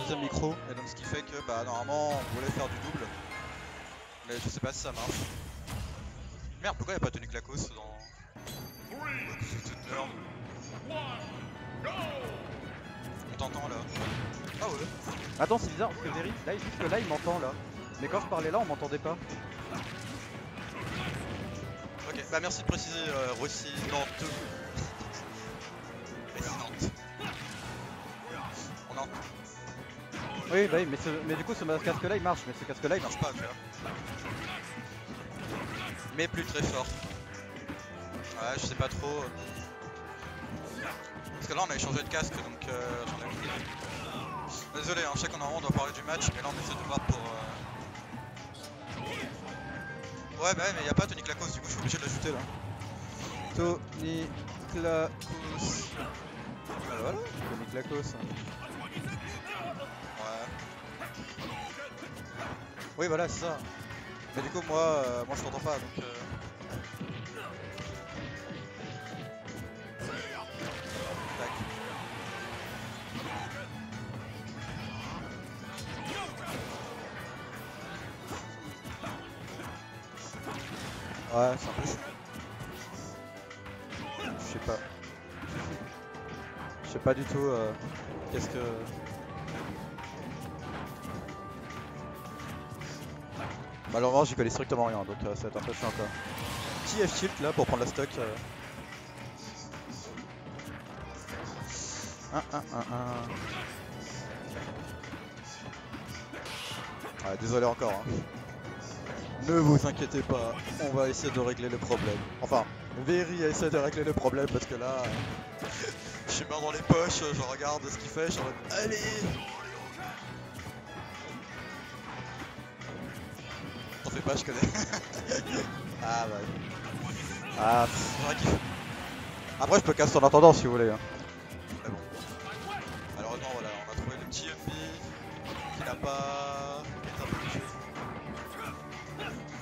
deuxième micro, et donc ce qui fait que bah normalement on voulait faire du double, mais je sais pas si ça marche. Merde, pourquoi y'a pas Tony Clacos dans... C'est toute merde. On t'entend là. Ah ouais. Attends, c'est bizarre parce que Very, là, juste que là il m'entend là. Mais quand je parlais là on m'entendait pas. Ok, bah merci de préciser Resident 2. Resident. On entend. Oui, bah oui, mais du coup ce casque là il marche, mais ce casque là il Il marche. marche pas, tu vois. Mais plus très fort. Ouais, je sais pas trop. Parce que là on a échangé de casque donc j'en ai pris. Désolé, hein, je sais qu'on doit parler du match, mais là on essaie de voir pour. Ouais, bah ouais, mais y'a pas Tony Clacos, du coup je suis obligé de l'ajouter là. Tony Clacos. Voilà, voilà. Tony Clacos. Ouais. Oui, voilà, c'est ça. Mais du coup, moi je t'entends pas donc. Tac. Ouais, c'est un peu chiant. Je sais pas. Je sais pas du tout qu'est-ce que. Malheureusement, j'y connais strictement rien donc ça va être un peu chiant quoi. Petit F-tilt là pour prendre la stock. Ouais, désolé encore. Hein. Ne vous inquiétez pas, on va essayer de régler le problème. Enfin, Very a essayé de régler le problème parce que là, je suis main dans les poches, je regarde ce qu'il fait, je suis en mode allez. T'en fais pas, je connais. Ah bah. Ah, c'est vrai qu'il faut. Après, je peux casser en attendant si vous voulez. Hein. Mais bon. Malheureusement, voilà, on a trouvé le petit MP qui n'a pas.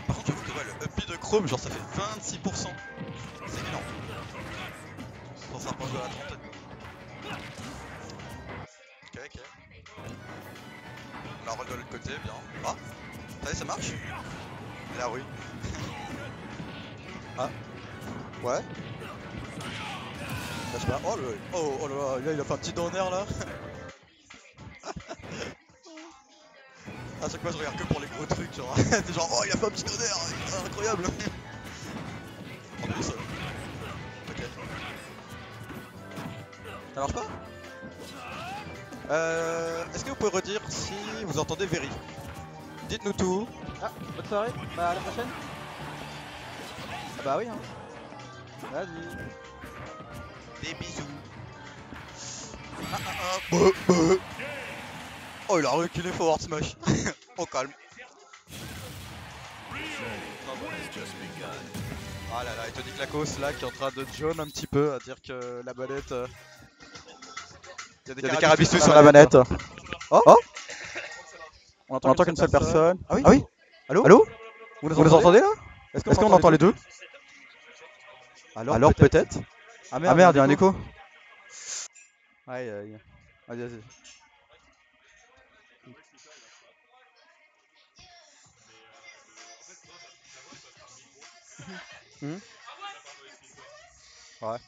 Par contre, j'avoue que ouais, le up de Chrome, genre ça fait 26%. C'est énorme. On se rapproche de la trentaine. Ok, ok. On la roule de l'autre côté, bien. Ah, ça y est, ça marche. Là, oui. Ah, ouais. Là, je sais pas. Oh, oh là là, il a fait un petit downer là. À chaque fois, je regarde que pour les gros trucs, genre. C'est genre, oh, il a fait un petit downer, incroyable. En plus, ok. Ça marche pas? Est-ce que vous pouvez redire si vous entendez Very? Dites-nous tout. Ah, bonne soirée, bah à la prochaine. Ah bah oui hein. Vas-y. Des bisous. Oh, il a reculé forward smash. Oh, calme. Ah là là, et Tony Clacos là qui est en train de jaune un petit peu à dire que la manette. Il y a des carabistous sur la manette. Oh, oh. On entend qu'une seule personne. Ah oui? Ah oui? Allô? Allô? Vous nous entendez là? Est-ce qu'on entend les deux? Alors peut-être. Ah merde, il y a un écho. Aïe aïe. Vas-y, vas-y. Ouais.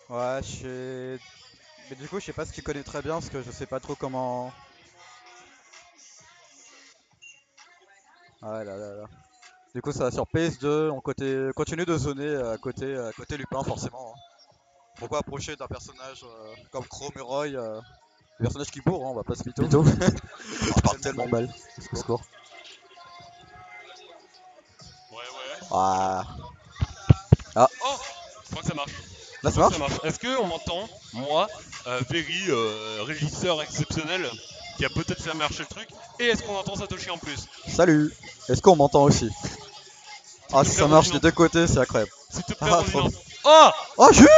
Ouais, mais du coup, je sais pas si tu connais très bien parce que je sais pas trop comment. Ah là là là. Du coup, ça va sur PS2, on continue de zoner à côté Lupin forcément. Hein. Pourquoi approcher d'un personnage comme Chrome et Roy, des personnages qui bourrent, hein, on va pas se mytho. On parle tellement mal. Au secours. Ouais. Ah. Oh, je crois que ça marche. Là, ça marche? Est-ce qu'on m'entend, moi, Very, régisseur exceptionnel, qui a peut-être fait marcher le truc, et est-ce qu'on entend Satoshi en plus? Salut. Est-ce qu'on m'entend aussi? Ah, si ça marche des deux côtés, c'est incroyable. S'il te plaît, Ah, Rodinant. trop. Oh, Oh, jure!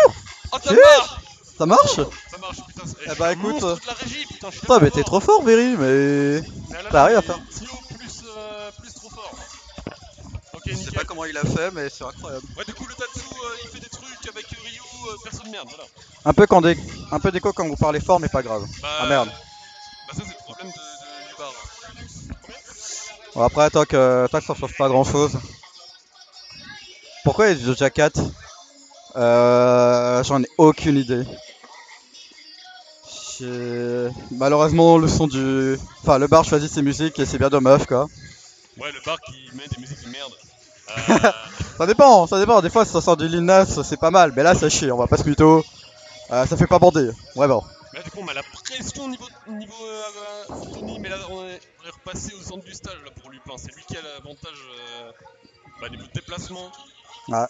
oh, ça marche! Ça marche? Ça marche, putain. Eh bah écoute. Toute la régie, putain, je suis Putain, mais t'es trop fort, Very, mais. T'arrives à faire. Tio plus trop fort. Ok, Je sais nickel. pas comment il a fait, mais c'est incroyable. Ouais, du coup, le Tatsu, il fait des trucs avec Ryu perso de merde, voilà. Un peu d'écho quand vous parlez fort, mais pas grave. Bah, Ah merde. Bah ça c'est le problème du bar. Bon, après, attaque, ça change pas grand chose. Pourquoi il y a du Doja Cat? J'en ai aucune idée. Malheureusement, le son du. Enfin, le bar choisit ses musiques et c'est bien dommage quoi. Ouais, le bar qui met des musiques de merde. Ça dépend, ça dépend. Des fois, ça sort du Lil Nas, c'est pas mal. Mais là, ça chie, on va pas se mytho. Ça fait pas bander, vraiment. Là, du coup, on a la pression niveau Tony, mais là, on est repassé au centre du stage là, pour Lupin. C'est lui qui a l'avantage niveau de déplacement. Ouais.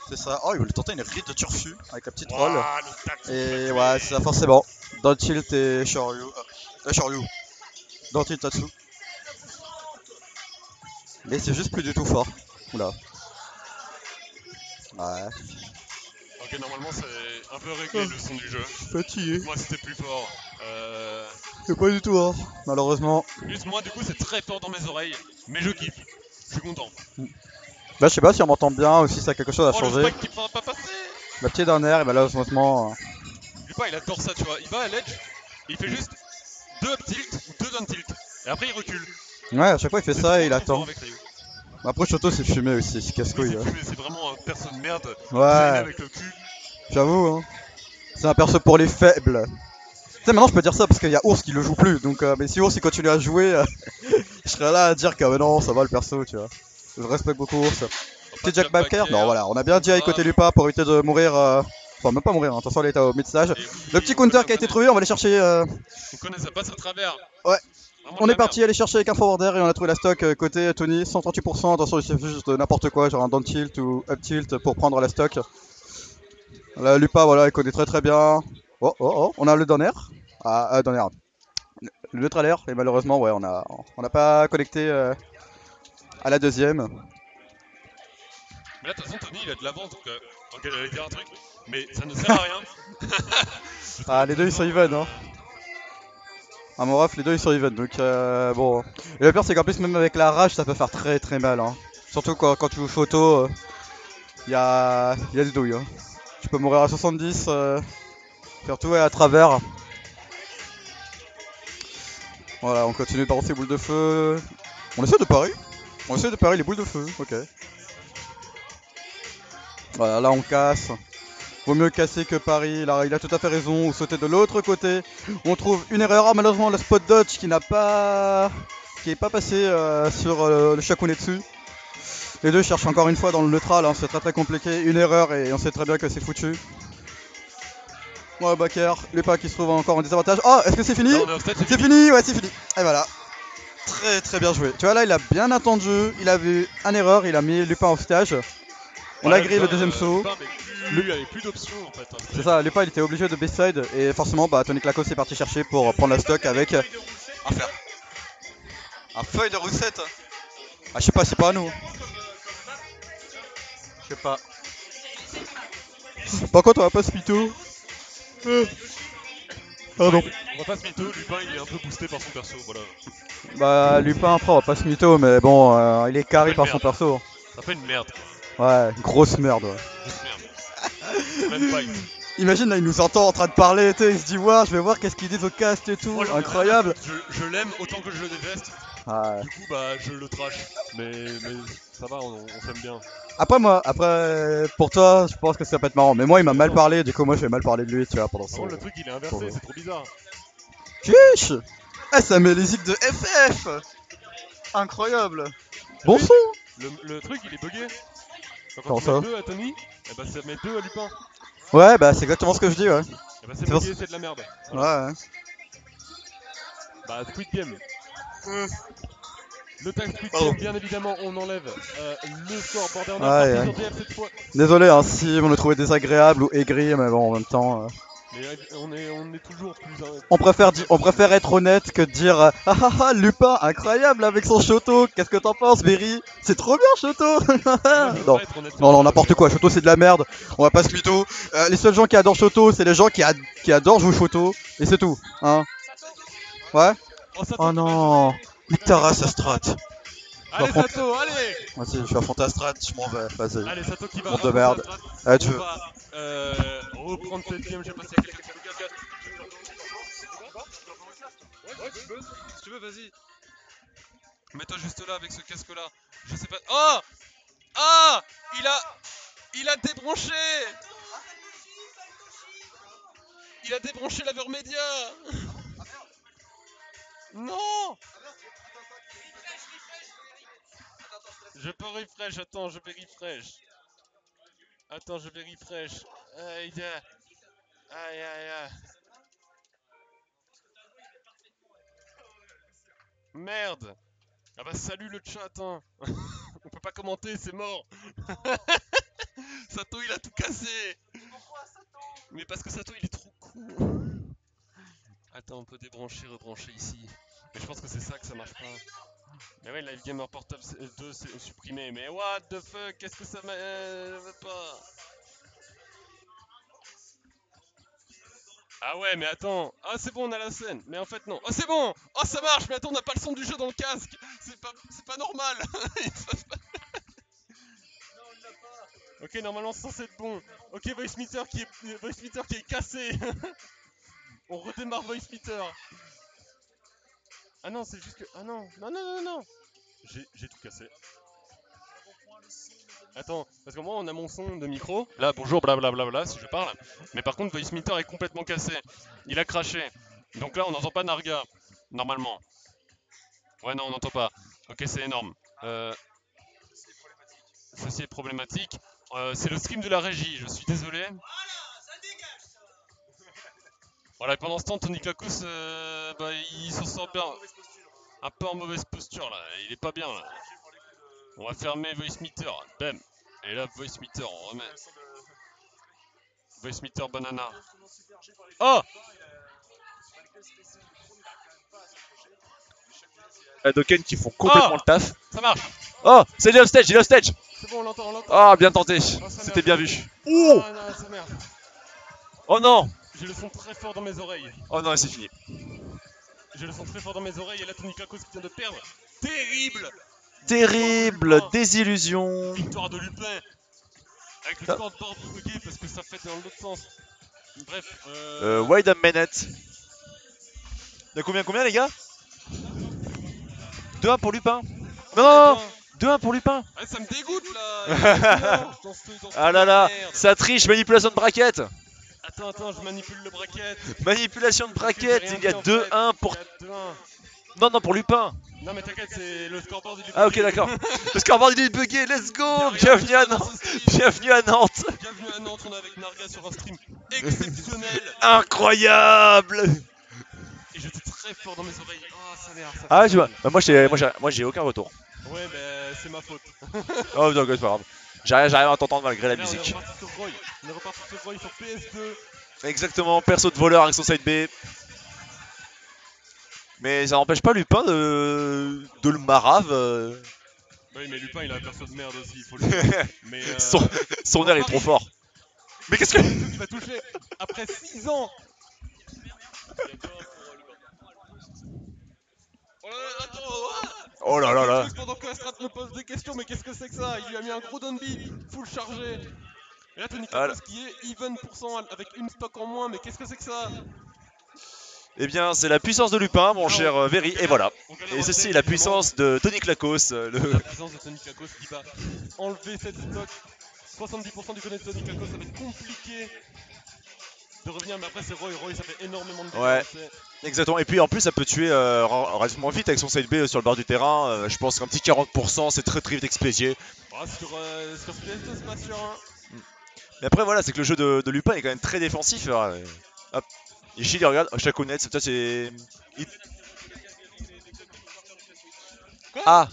C'est ça. Oh, il voulait tenter une ride de turfu avec la petite roll. Le tac, Et ouais, c'est ça, forcément. Dans tilt et Shoryu. Shoryu. Dans tilt Tatsu. Mais c'est juste plus du tout fort. Oula. Ouais. Ok, normalement, c'est un peu réglé le son du jeu. Fatigué. Moi, c'était plus fort. C'est pas du tout, hein. Malheureusement. Juste moi, du coup, c'est très fort dans mes oreilles. Mais je kiffe. Je suis content. Là, je sais pas si on m'entend bien ou si ça a quelque chose à Le changer. spike qui pourra pas passer. La petite dernière, et malheureusement. Lupin, il adore ça, tu vois. Il va à l'edge, il fait juste 2 up tilt ou 2 down tilt. Et après, il recule. Ouais, à chaque fois, il fait ça et il trop attend. fort avec Ryu. Après, Shoto, c'est fumé aussi, c'est casse-couille. Oui, c'est vraiment un perso de merde. Ouais. Avec le cul. J'avoue, hein. C'est un perso pour les faibles. Tu sais, maintenant je peux dire ça parce qu'il y a Ours qui le joue plus. Donc, mais si Ours il continue à jouer, je serais là à dire que non, ça va le perso, tu vois. Je respecte beaucoup Ours. Petit Jack Backer. Non, voilà, on a bien dit à côté Lupa pour éviter de mourir. Enfin, même pas mourir, hein. Attention, il était au mid-stage. Le petit counter qui a été trouvé, on va aller chercher. On connaît, ça passe à travers. Ouais. Vraiment On de est la parti aller chercher avec un forwarder et on a trouvé la stock côté Tony, 138%, attention il suffit juste de n'importe quoi, genre un down tilt ou up tilt pour prendre la stock. Là Lupa voilà il connaît très bien. Oh, on a le down air. Down air. Le neutral air et malheureusement ouais on a pas connecté à la deuxième. Mais là de toute façon Tony il a de l'avance donc j'allais dire un truc, mais ça ne sert à rien. Les deux ils sont even hein. À mon ref, les deux ils sont even donc bon. Et le pire c'est qu'en plus même avec la rage ça peut faire très mal hein. Surtout quand tu joues photo, y a des douilles hein. Tu peux mourir à 70, faire tout à travers. Voilà on continue de balancer boules de feu. On essaie de parier les boules de feu, ok. Voilà là on casse. Vaut mieux casser que pari, là il a tout à fait raison, ou sauter de l'autre côté. On trouve une erreur, malheureusement le spot dodge qui n'est pas passé sur le Shakunetsu. Les deux cherchent encore une fois dans le neutral, hein, c'est très compliqué, une erreur et on sait très bien que c'est foutu. Ouais Baker, Lupa qui se trouve encore en désavantage. Oh est-ce que c'est fini? C'est fini, ouais c'est fini. Et voilà. Très bien joué. Tu vois là il a bien attendu, il a vu un erreur, il a mis Lupin en stage. On a grillé le deuxième saut. Lui avait plus d'options en fait. C'est ça, Lupa il était obligé de backside et forcément Tony Clacos est parti chercher pour prendre la stock avec un feuille de roussette. Ah je sais pas, c'est pas à nous. Je sais pas. Par contre on va pas se mytho. Pardon. On va pas se mytho, Lupin il est un peu boosté par son perso, voilà. Bah Lupin après on va pas se mytho mais bon il est carré par son perso. Ça fait une merde quoi. Ouais, grosse merde ouais. Grosse merde. Même pas ici. Imagine là il nous entend en train de parler, il se dit ouais je vais voir qu'est-ce qu'ils disent au cast et tout, moi, incroyable. Je l'aime autant que je le déteste. Ouais. Du coup je le trash. Mais ça va, on s'aime bien. Après pour toi je pense que ça peut être marrant, mais moi il m'a mal parlé, du coup moi je vais mal parler de lui tu vois pendant son... le truc il est inversé, c'est trop bizarre. Chiche. Ça met les zik de FF. Incroyable. Bon son. Le truc il est bugué. Quand tu mets 2 à Tony, et bah ça met 2 à Lupin. Ouais bah c'est exactement ce que je dis ouais. Et bah c'est bugué, c'est de la merde. Voilà. Ouais. Bah Squid Game. Le tag Squid Game bien évidemment on enlève le score border on a parti sur DF cette fois. Désolé hein, si on le trouvait désagréable ou aigri mais bon en même temps... Mais on est toujours plus... On préfère être honnête que de dire Lupin incroyable avec son Shoto, qu'est-ce que t'en penses Berry? C'est trop bien Shoto. Non n'importe quoi, Shoto c'est de la merde, on va pas se mytho. Les seuls gens qui adorent Shoto c'est les gens qui adorent jouer Shoto et c'est tout hein. Ouais. Oh non, nique ta race Astrat. Allez Sato, allez. Vas-y, je suis affronté à Strat, je m'en vais, vas-y. Allez Sato qui va Monde de affronter merde. Strat. Ah, tu On veux. va reprendre cette game, je sais pas s'il y a quelqu'un qui regarde. Ouais, si tu veux, vas-y. Mets-toi juste là avec ce casque là. Je sais pas. Oh. Ah, il a débranché. Il a débranché la Vermedia. Non. Je peux refresh, attends, je vais refresh. Attends, je vais refresh. Aïe, aïe, aïe. Merde. Ah bah salut le chat, hein. On peut pas commenter, c'est mort. Sato il a tout cassé. Pourquoi Sato? Mais parce que Sato il est trop con. Attends, on peut débrancher, rebrancher ici. Mais je pense que c'est ça que ça marche pas. Mais ouais, Live Gamer Portable 2 c'est supprimé. Mais what the fuck, qu'est-ce que ça veut pas? Ah ouais, mais attends. Ah c'est bon, on a la scène. Mais en fait non. Oh c'est bon. Oh ça marche. Mais attends, on n'a pas le son du jeu dans le casque. C'est pas normal. Ok, normalement c'est censé être bon. Ok, Voice Meter qui est cassé. On redémarre Voice Meter. Ah non, c'est juste que... Ah non, non. J'ai tout cassé. Attends, parce que moi on a mon son de micro. Là, bonjour, blablabla, si je parle. Mais par contre, Voice Meter est complètement cassé. Il a craché. Donc là, on n'entend pas Narga. Normalement. Ouais, non, on n'entend pas. Ok, c'est énorme. Ceci est problématique. C'est le stream de la régie, je suis désolé. Voilà, et pendant ce temps, Tony Kakous, il s'en sort bien. Un peu en mauvaise posture là, il est pas bien là. On va fermer Voice Meter, bam. Et là, Voice Meter, on remet. Voice Meter banana. Oh! Dokken qui font complètement le taf. Ça marche! Oh, c'est il est off stage, C'est bon, on l'entend. Ah, bien tenté. Oh, C'était bien vu. Oh! Ah non, ça merde. Oh non. J'ai le son très fort dans mes oreilles. Oh non, c'est fini. J'ai le son très fort dans mes oreilles et là, Tony Kakous qui vient de perdre. Terrible! Terrible désillusion. Victoire de Lupin. Avec le scoreboard bugué parce que ça fait dans l'autre sens. Bref. Wait a minute. De combien les gars? 2-1 pour Lupin. Non, 2-1 pour Lupin. Ah, ça me dégoûte là. Ah là là, ça triche, manipulation de braquette. Attends, je manipule le bracket. Manipulation de braquette, il y a 2-1 pour... 2-1. Non, pour Lupin. Non mais t'inquiète, c'est le scoreboard il est Ah ok, d'accord. Le scoreboard il est bugué, let's go. Bienvenue à Nantes. Bienvenue à Nantes. Bienvenue à Nantes, on est avec Narga sur un stream exceptionnel. Incroyable. Et j'étais très fort dans mes oreilles. Oh, ça merde. Ah, tu vois, moi j'ai aucun retour. Ouais, bah c'est ma faute. Oh, non, c'est pas grave. J'arrive à t'entendre malgré la musique. On est reparti sur Roy sur PS2. Exactement, perso de voleur avec son side B. Mais ça n'empêche pas Lupin de le marave. Oui, mais Lupin il a un perso de merde aussi, il faut le dire. Mais son air est trop fort. Mais qu'est-ce que. Tu vas toucher après 6 ans. Oh là là là. Pendant que Astrat me pose des questions, mais qu'est-ce que c'est que ça? Il lui a mis un gros downbeat, full chargé. Et là, Tony Kakous qui est even % avec une stock en moins, mais qu'est-ce que c'est que ça? Eh bien, c'est la puissance de Lupin, mon cher Very, et voilà. Et ceci est la puissance de Tony Klakos. La puissance de Tony Klakos qui va enlever cette stock. 70% du connect de Tony Klakos, ça va être compliqué de revenir, mais après c'est Roy, ça fait énormément de dégâts. Ouais, exactement. Et puis en plus, ça peut tuer relativement vite avec son side B sur le bord du terrain. Je pense qu'un petit 40%, c'est très vite expédié. Ah, sur PS2, c'est pas sûr. Hein. Mais après, voilà, c'est que le jeu de Lupin est quand même très défensif. Hop. Ishii, il regarde, Shakunet, ça c'est... Quoi? Ah.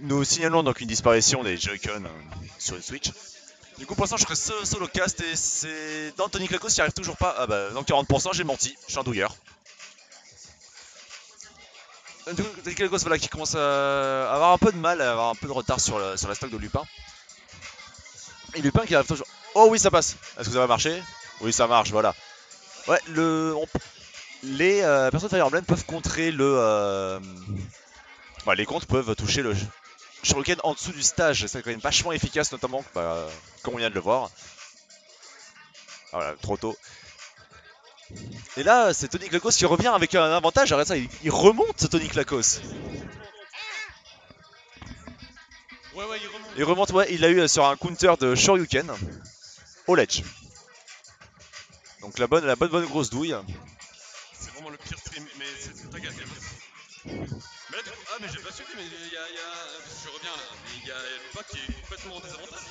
Nous signalons donc une disparition des Joy-Con sur une Switch. Du coup, pour l'instant, je ferai solo cast et c'est... Dans Tony Klakos, j'y arrive toujours pas. Ah bah, dans 40%, j'ai menti, je suis un douilleur. Tony Klakos, voilà, qui commence à avoir un peu de mal, à avoir un peu de retard sur la stock de Lupin. Et Lupin qui arrive toujours... Oh oui, ça passe. Est-ce que ça va marcher? Oui, ça marche, voilà. Ouais, les personnes de Fire Emblem peuvent contrer le... Bah, les comptes peuvent toucher le shuriken en dessous du stage. C'est quand même vachement efficace, notamment comme on vient de le voir. Ah, voilà, trop tôt. Et là, c'est Tony Klakos qui revient avec un avantage. Arrête ça, il remonte Tony Klakos. Ouais, il remonte. Il remonte, ouais, il l'a eu sur un counter de Shoryuken au ledge. Donc la bonne grosse douille. C'est vraiment le pire stream, mais c'est ta gueule. Mais là, du coup, mais j'ai pas suivi, mais il y a. Je reviens là, mais il y a Lupa qui est complètement en désavantage.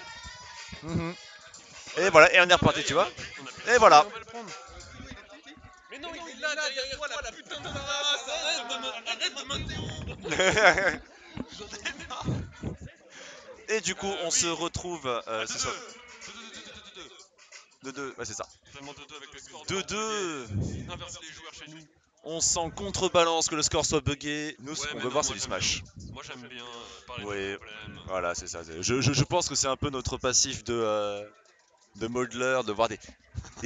Et voilà, et on est reparti, tu vois. Et voilà. Mais non, il est là derrière toi, la putain de race. Arrête de maintenir. J'en ai marre. Et du coup, on se retrouve. C'est ça. 2-2, ouais, c'est ça. Vraiment 2-2 avec le score. 2-2. Inverser les joueurs chez nous. On sent contrebalance que le score soit buggé. Nous, ce qu'on veut voir, c'est du smash. Moi, j'aime bien parler Ouais, de problèmes. voilà, c'est ça. Je pense que c'est un peu notre passif de modeler, de voir des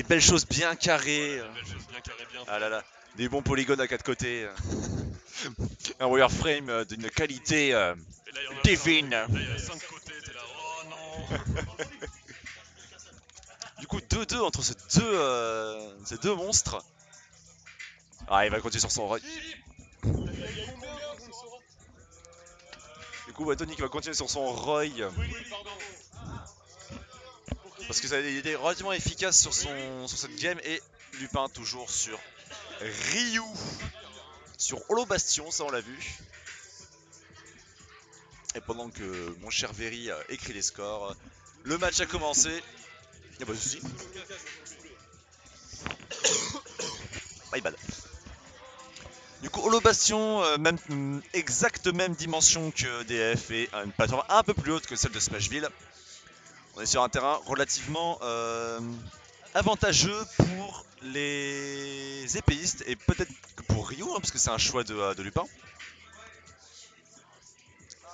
belles choses bien carrées. Des belles choses bien carrées, bien. Ah là là, des bons polygones à 4 côtés. Un wireframe d'une qualité divine. Là, il y a 5 côtés, t'es là, oh non. Du coup, 2-2 entre ces deux monstres. Ah, il va continuer sur son Roy. Du coup, Tony qui va continuer sur son Roy. Parce que ça a été relativement efficace sur cette game. Et Lupin toujours sur Ryu. Sur Holo Bastion, ça on l'a vu. Et pendant que mon cher Very écrit les scores, le match a commencé. Y'a pas de soucis. My bad. Du coup, Holo Bastion, exacte même dimension que DF et une plateforme un peu plus haute que celle de Smashville. On est sur un terrain relativement avantageux pour les épéistes et peut-être que pour Ryu, hein, parce que c'est un choix de Lupin.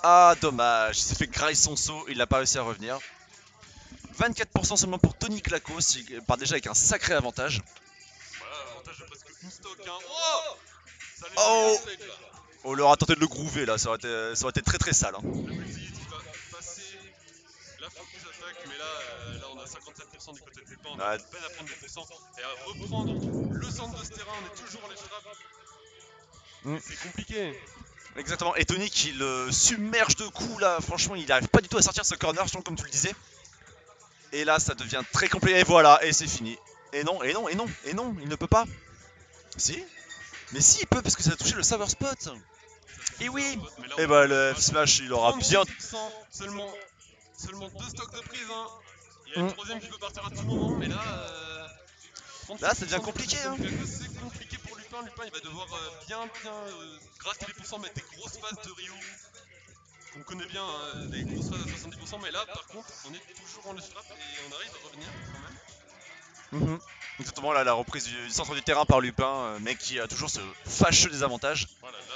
Ah, dommage, il s'est fait grailler son saut, il n'a pas réussi à revenir. 24% seulement pour Tony Klakos, il part déjà avec un sacré avantage. Voilà, avantage de presque une stock. Hein. Oh, on leur a tenté de le groover là, ça aurait été très très sale. Hein. Le multi qui va passer la focus attaque, mais là on a 57% du côté de Lupin, on a peine à prendre des % et à reprendre le centre de ce terrain, on est toujours en les frappes. C'est compliqué. Exactement, et Tony qui le submerge de coups là, franchement il n'arrive pas du tout à sortir ce corner, comme tu le disais. Et là ça devient très compliqué, et voilà, et c'est fini. Et non, il ne peut pas. Si? Mais si, il peut, parce que ça a touché le Saver Spot. Et oui. Et bah le F-Smash il aura bien... Seulement 2 stocks de prise, hein. Il y a le troisième qui peut partir à tout moment, mais là... Là ça devient compliqué, hein. C'est compliqué pour Lupin, il va devoir bien gratter les pourcents, mettre des grosses phases de Ryu. On connaît bien des grosses phases à 70%, mais là par contre on est toujours en le strap et on arrive à revenir quand même. Exactement, là la reprise du centre du terrain par Lupin, mec qui a toujours ce fâcheux désavantage. Voilà, là,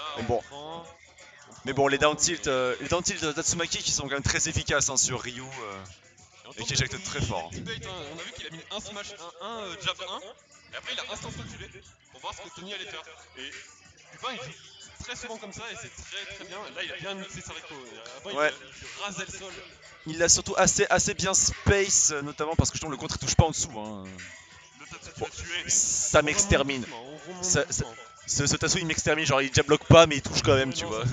mais bon, les down tilt de Tatsumaki qui sont quand même très efficaces hein, sur Ryu et qui éjectent très fort. On a vu qu'il a mis un smash, un jab 1, et après il a instant reculé pour voir ce que Tony allait faire. Et Lupin il joue très souvent comme ça et c'est très bien. Là il a bien mixé sa réco. Avant il rasait le sol. Il a surtout assez bien space, notamment parce que je trouve le contre il touche pas en dessous. Hein. Bon, ça m'extermine. Ce Tatsu il m'extermine, genre il déjà bloque pas mais il touche quand même, tu vois.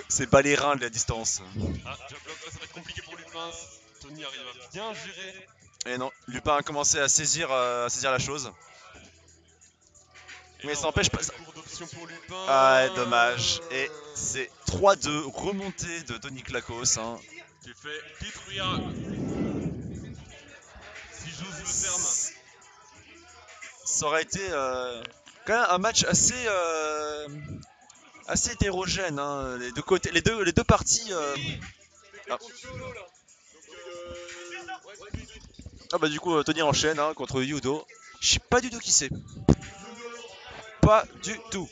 C'est pas les reins de la distance. Ah, jab block, là ça va être compliqué pour Lupin. Tony arrive à bien gérer. Et non, Lupin a commencé à saisir la chose. Mais ça n'empêche pas ça. Ah, dommage. Et c'est 3-2, remontée de Tony Klakos. Hein. J'ai fait détruire. Si j'ose le terme. Ça aurait été quand même un match assez hétérogène. Hein. Les deux côtés, les deux parties. Ah bah du coup Tony enchaîne hein, contre Yudo. Je sais pas du tout qui c'est. Pas du tout.